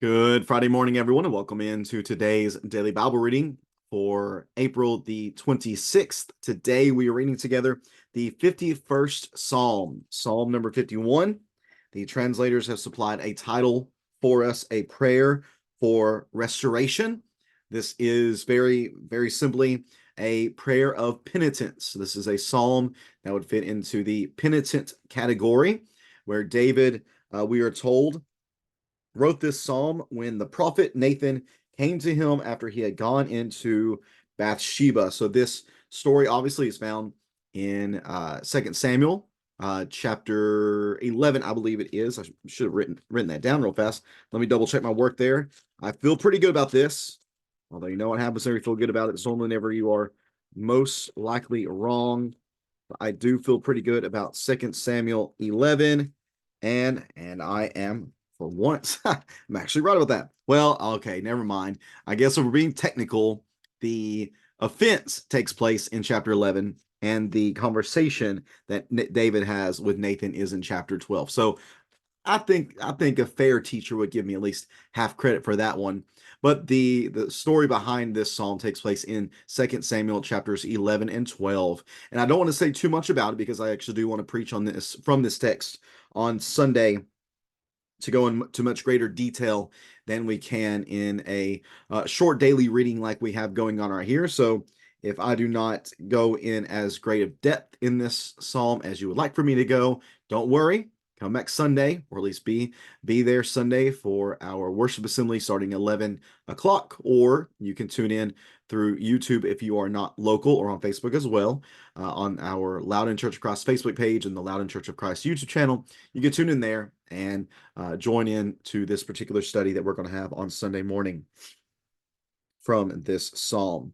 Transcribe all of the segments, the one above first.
Good Friday morning, everyone, and welcome into today's daily Bible reading for April the 26th. Today we are reading together the 51st Psalm, Psalm number 51. The translators have supplied a title for us, a prayer for restoration. This is very simply a prayer of penitence. This is a psalm that would fit into the penitent category, where David, we are told, wrote this psalm when the prophet Nathan came to him after he had gone into Bathsheba. So this story obviously is found in 2 Samuel chapter 11, I believe it is. I should have written that down real fast. Let me double check my work there. I feel pretty good about this. Although you know what happens when you feel good about it. It's normally whenever you are most likely wrong. I do feel pretty good about 2 Samuel 11, and I am, for once, I'm actually right about that. Well, okay, never mind. I guess if we're being technical, the offense takes place in chapter 11, and the conversation that David has with Nathan is in chapter 12. So I think a fair teacher would give me at least half credit for that one. But the story behind this psalm takes place in 2 Samuel chapters 11 and 12. And I don't want to say too much about it because I actually do want to preach on this from this text on Sunday to go into much greater detail than we can in a short daily reading like we have going on right here. So if I do not go in as great of depth in this psalm as you would like for me to go, don't worry. Come back Sunday, or at least be there Sunday for our worship assembly starting 11 o'clock, or you can tune in through YouTube if you are not local, or on Facebook as well, on our Loudoun Church of Christ Facebook page and the Loudoun Church of Christ YouTube channel. You can tune in there and join in to this particular study that we're going to have on Sunday morning from this psalm.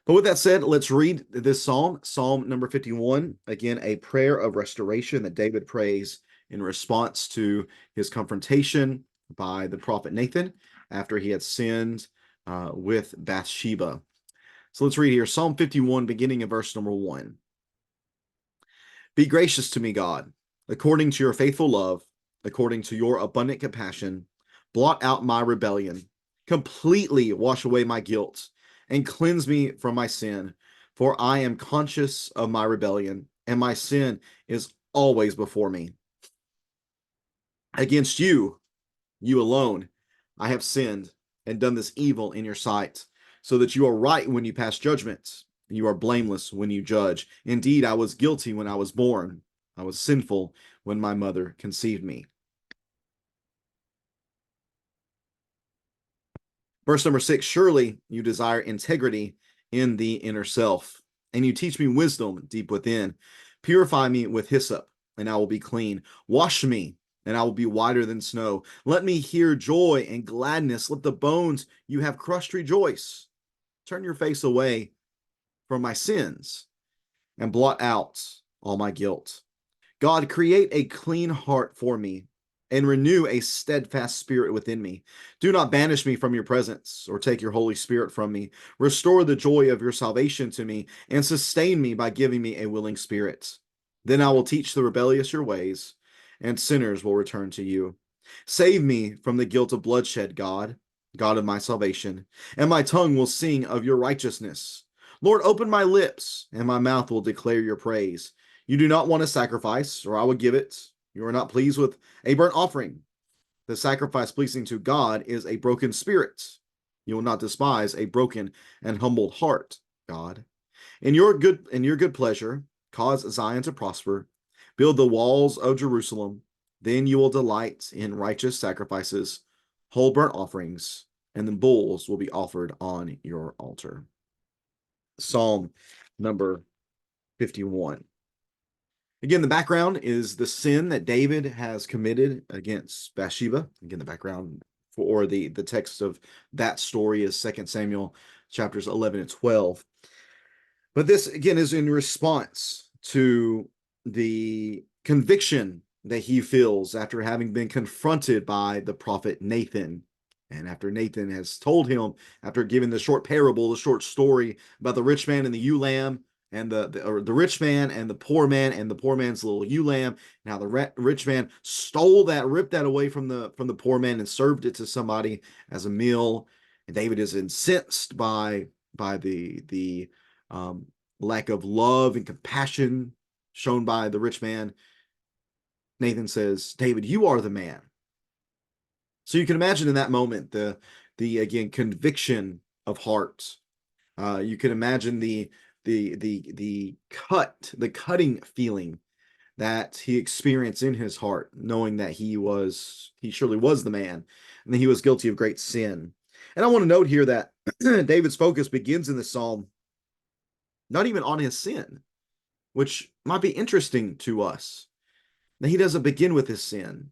But with that said, let's read this psalm, Psalm number 51. Again, a prayer of restoration that David prays in response to his confrontation by the prophet Nathan after he had sinned with Bathsheba. So let's read here, Psalm 51, beginning in verse number 1. Be gracious to me, God, according to your faithful love, according to your abundant compassion. Blot out my rebellion, completely wash away my guilt, and cleanse me from my sin. For I am conscious of my rebellion, and my sin is always before me. Against you, you alone, I have sinned and done this evil in your sight, so that you are right when you pass judgment. You are blameless when you judge. Indeed, I was guilty when I was born. I was sinful when my mother conceived me. Verse number 6, surely you desire integrity in the inner self, and you teach me wisdom deep within. Purify me with hyssop, and I will be clean. Wash me, and I will be whiter than snow. Let me hear joy and gladness. Let the bones you have crushed rejoice. Turn your face away from my sins and blot out all my guilt. God, create a clean heart for me and renew a steadfast spirit within me. Do not banish me from your presence or take your Holy Spirit from me. Restore the joy of your salvation to me and sustain me by giving me a willing spirit. Then I will teach the rebellious your ways, and sinners will return to you. Save me from the guilt of bloodshed, God, God of my salvation, and my tongue will sing of your righteousness. Lord, open my lips, and my mouth will declare your praise. You do not want a sacrifice, or I would give it. You are not pleased with a burnt offering. The sacrifice pleasing to God is a broken spirit. You will not despise a broken and humbled heart, God. In your good pleasure, cause Zion to prosper. Build the walls of Jerusalem. Then you will delight in righteous sacrifices, whole burnt offerings, and the bulls will be offered on your altar. Psalm number 51. Again, the background is the sin that David has committed against Bathsheba. Again, the background for the text of that story is 2 Samuel chapters 11 and 12. But this, again, is in response to the conviction that he feels after having been confronted by the prophet Nathan. And after Nathan has told him, after giving the short parable, the short story about the rich man and the ewe lamb, and the rich man and the poor man and the poor man's little ewe lamb. Now the rich man stole that, ripped that away from the poor man and served it to somebody as a meal. And David is incensed by the lack of love and compassion shown by the rich man. Nathan says, David, you are the man. So you can imagine in that moment the again conviction of heart. You can imagine the cutting feeling that he experienced in his heart, knowing that he surely was the man, and that he was guilty of great sin. And I want to note here that David's focus begins in the psalm not even on his sin, which might be interesting to us. That he doesn't begin with his sin.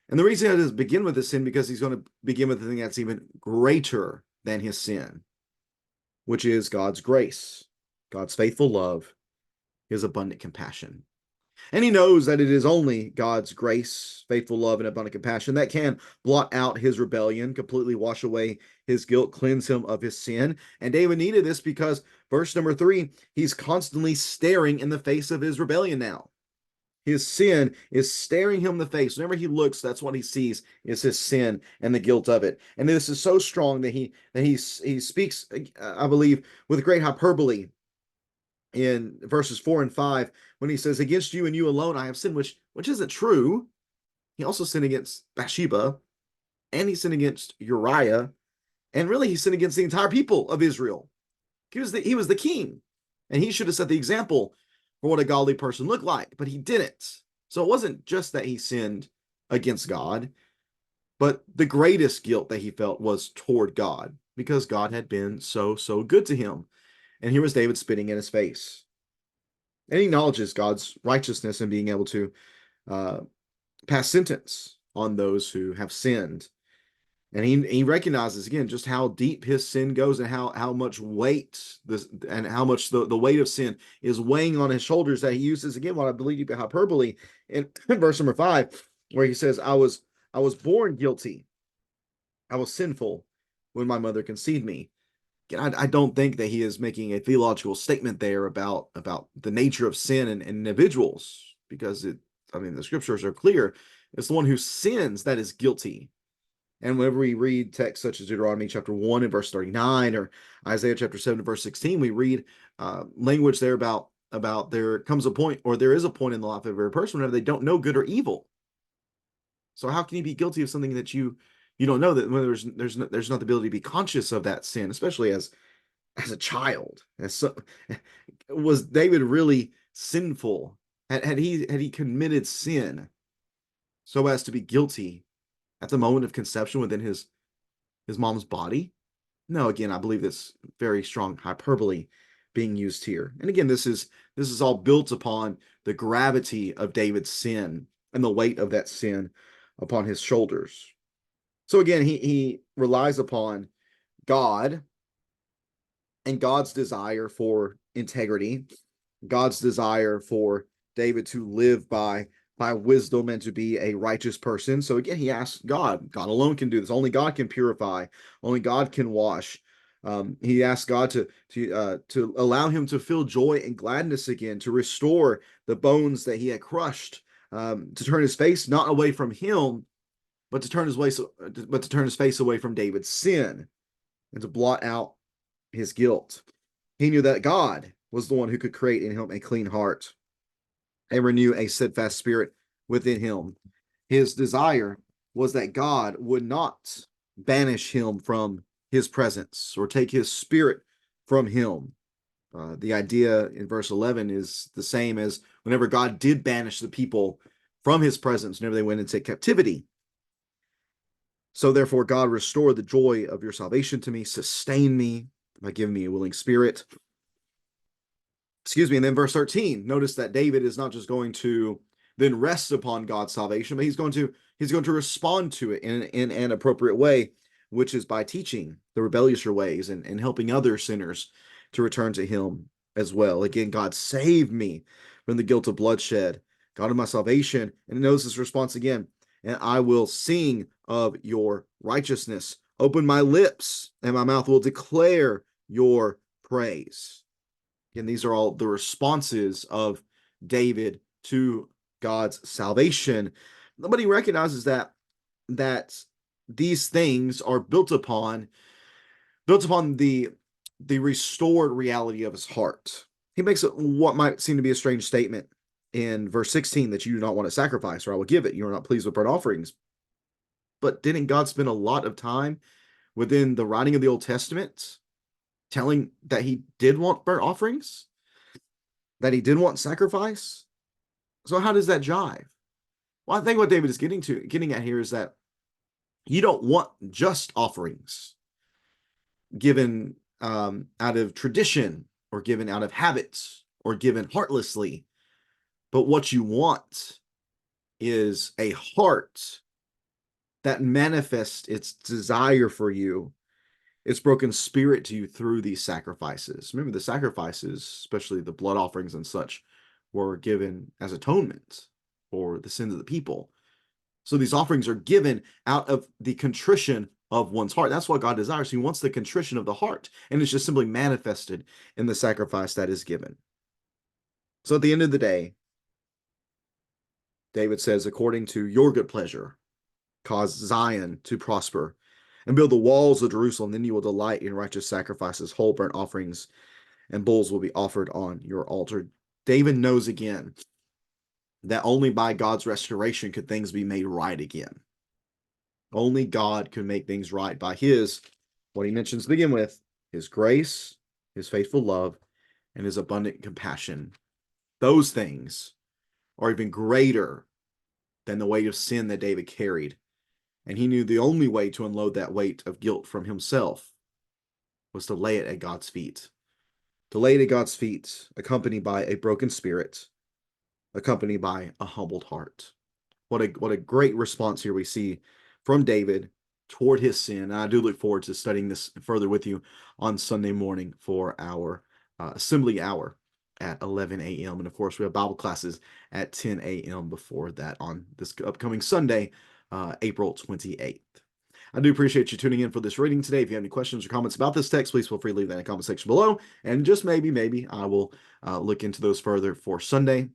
And the reason he doesn't begin with his sin because he's going to begin with the thing that's even greater than his sin, which is God's grace, God's faithful love, his abundant compassion. And he knows that it is only God's grace, faithful love, and abundant compassion that can blot out his rebellion, completely wash away his guilt, cleanse him of his sin. And David needed this because verse number 3, he's constantly staring in the face of his rebellion now. His sin is staring him in the face. Whenever he looks, that's what he sees is his sin and the guilt of it. And this is so strong that he speaks, I believe, with great hyperbole in verses 4 and 5 when he says, "Against you and you alone I have sinned," which isn't true. He also sinned against Bathsheba, and he sinned against Uriah, and really he sinned against the entire people of Israel. He was the king, and he should have set the example for what a godly person looked like, but he didn't. So it wasn't just that he sinned against God, but the greatest guilt that he felt was toward God because God had been so good to him. And here was David spitting in his face. And he acknowledges God's righteousness in being able to pass sentence on those who have sinned. And he recognizes again just how deep his sin goes and how much weight and how much the weight of sin is weighing on his shoulders, that he uses again what I believe to be hyperbole in verse number 5, where he says, I was born guilty. I was sinful when my mother conceived me. Again, I don't think that he is making a theological statement there about the nature of sin in individuals, because the scriptures are clear. It's the one who sins that is guilty. And whenever we read texts such as Deuteronomy chapter 1 and verse 39 or Isaiah chapter 7 and verse 16, we read language there about there comes a point, or there is a point in the life of every person whenever they don't know good or evil. So how can you be guilty of something that you don't know, that when there's not the ability to be conscious of that sin, especially as a child? Was David really sinful? Had he committed sin so as to be guilty at the moment of conception within his mom's body? No, again, I believe this very strong hyperbole being used here. And again, this is all built upon the gravity of David's sin and the weight of that sin upon his shoulders. So again, he relies upon God and God's desire for integrity, God's desire for David to live by wisdom and to be a righteous person. So again, he asks God. God alone can do this. Only God can purify. Only God can wash. He asks God to allow him to feel joy and gladness again, to restore the bones that he had crushed, to turn his face not away from him, but to turn his face away from David's sin, and to blot out his guilt. He knew that God was the one who could create in him a clean heart and renew a steadfast spirit within him. His desire was that God would not banish him from his presence or take his spirit from him. The idea in verse 11 is the same as whenever God did banish the people from his presence, whenever they went into captivity. So therefore, God, restore the joy of your salvation to me, sustain me by giving me a willing spirit. Excuse me. And then verse 13, notice that David is not just going to then rest upon God's salvation, but he's going to respond to it in an appropriate way, which is by teaching the rebellious your ways and helping other sinners to return to him as well. Again, God, save me from the guilt of bloodshed, God of my salvation. And notice this response again, and I will sing of your righteousness. Open my lips, and my mouth will declare your praise. And these are all the responses of David to God's salvation. Nobody recognizes that these things are built upon the restored reality of his heart. He makes what might seem to be a strange statement in verse 16, that you do not want to sacrifice, or I will give it. You are not pleased with burnt offerings. But didn't God spend a lot of time within the writing of the Old Testament telling that he did want burnt offerings, that he did want sacrifice? So how does that jive? Well, I think what David is getting at here is that you don't want just offerings given out of tradition, or given out of habits, or given heartlessly. But what you want is a heart that manifests its desire for you, its broken spirit to you through these sacrifices. Remember, the sacrifices, especially the blood offerings and such, were given as atonement for the sins of the people. So these offerings are given out of the contrition of one's heart. That's what God desires. He wants the contrition of the heart, and it's just simply manifested in the sacrifice that is given. So at the end of the day, David says, according to your good pleasure, cause Zion to prosper and build the walls of Jerusalem. Then you will delight in righteous sacrifices. Whole burnt offerings and bulls will be offered on your altar. David knows again that only by God's restoration could things be made right again. Only God can make things right by what he mentions to begin with, his grace, his faithful love, and his abundant compassion. Those things are even greater than the weight of sin that David carried. And he knew the only way to unload that weight of guilt from himself was to lay it at God's feet. To lay it at God's feet, accompanied by a broken spirit, accompanied by a humbled heart. What a great response here we see from David toward his sin. And I do look forward to studying this further with you on Sunday morning for our assembly hour at 11 a.m. And of course, we have Bible classes at 10 a.m. before that on this upcoming Sunday, April 28th. I do appreciate you tuning in for this reading today. If you have any questions or comments about this text, please feel free to leave that in the comment section below. And just maybe I will look into those further for Sunday.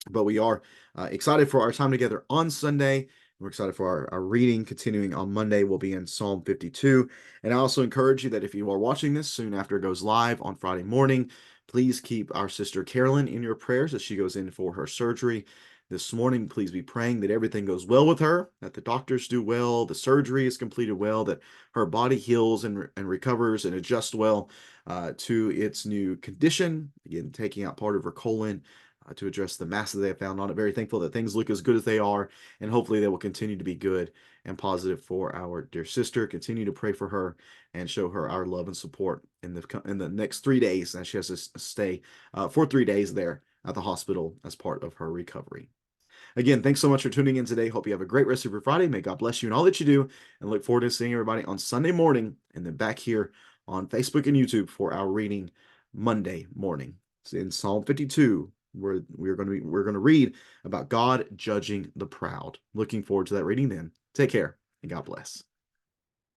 But we are excited for our time together on Sunday. We're excited for our reading continuing on Monday. We'll be in Psalm 52. And I also encourage you that if you are watching this soon after it goes live on Friday morning, please keep our sister Carolyn in your prayers as she goes in for her surgery this morning. Please be praying that everything goes well with her, that the doctors do well, the surgery is completed well, that her body heals and recovers and adjusts well to its new condition. Again, taking out part of her colon to address the mass that they have found on it. Very thankful that things look as good as they are, and hopefully they will continue to be good and positive for our dear sister. Continue to pray for her and show her our love and support in the next 3 days, as she has to stay for 3 days there at the hospital as part of her recovery. Again, thanks so much for tuning in today. Hope you have a great rest of your Friday. May God bless you in all that you do, and look forward to seeing everybody on Sunday morning, and then back here on Facebook and YouTube for our reading Monday morning. It's in Psalm 52. We're going to read about God judging the proud. Looking forward to that reading then. Take care and God bless.